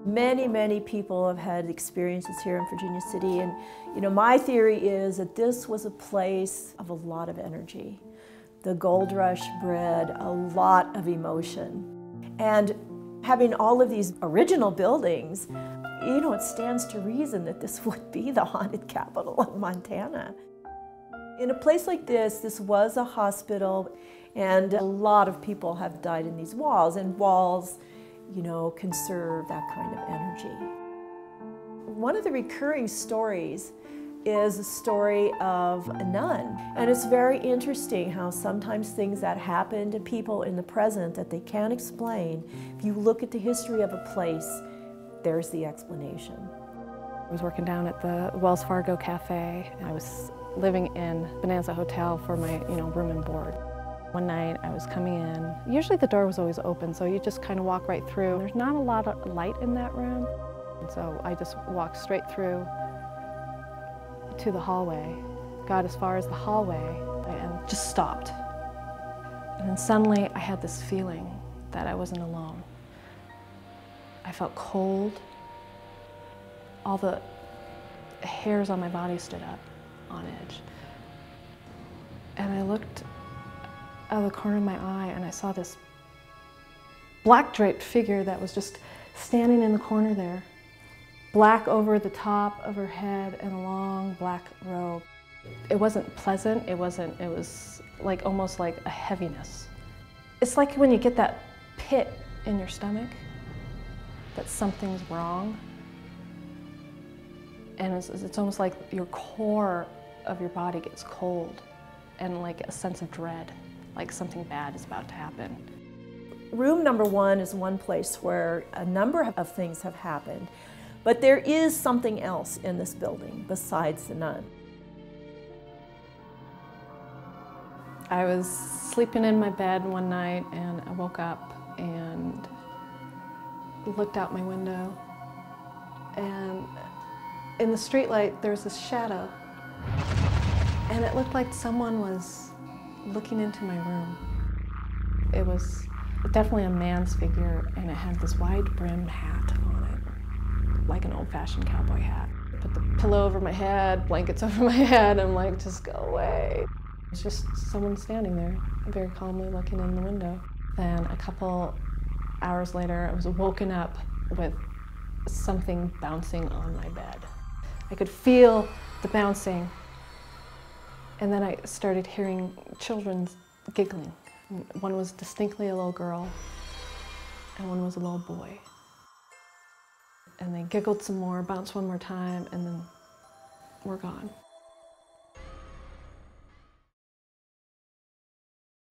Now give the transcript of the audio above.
Many, many people have had experiences here in Virginia City, and my theory is that this was a place of a lot of energy. The gold rush bred a lot of emotion. And having all of these original buildings, it stands to reason that this would be the haunted capital of Montana. In a place like this was a hospital, and a lot of people have died in these walls, and walls conserve that kind of energy. One of the recurring stories is a story of a nun. And it's very interesting how sometimes things that happen to people in the present that they can't explain, if you look at the history of a place, there's the explanation. I was working down at the Wells Fargo Cafe. I was living in Bonanza Hotel for my room and board. One night I was coming in. Usually the door was always open, so you just kind of walk right through. There's not a lot of light in that room, and so I just walked straight through to the hallway, got as far as the hallway, and just stopped. And then suddenly I had this feeling that I wasn't alone. I felt cold. All the hairs on my body stood up on edge. And I looked out of the corner of my eye and I saw this black draped figure that was just standing in the corner there. Black over the top of her head and a long black robe. It wasn't pleasant, it was like almost like a heaviness. It's like when you get that pit in your stomach, that something's wrong. And it's almost like your core of your body gets cold and like a sense of dread, like something bad is about to happen. Room number 1 is one place where a number of things have happened, but there is something else in this building besides the nun. I was sleeping in my bed one night and I woke up and looked out my window, and in the streetlight there was this shadow, and it looked like someone was looking into my room. It was definitely a man's figure, and it had this wide-brimmed hat on it, like an old-fashioned cowboy hat. I put the pillow over my head, blankets over my head, I'm like, just go away. It's just someone standing there, very calmly looking in the window. Then a couple hours later, I was woken up with something bouncing on my bed. I could feel the bouncing, and then I started hearing children giggling. One was distinctly a little girl, and one was a little boy. And they giggled some more, bounced one more time, and then we're gone.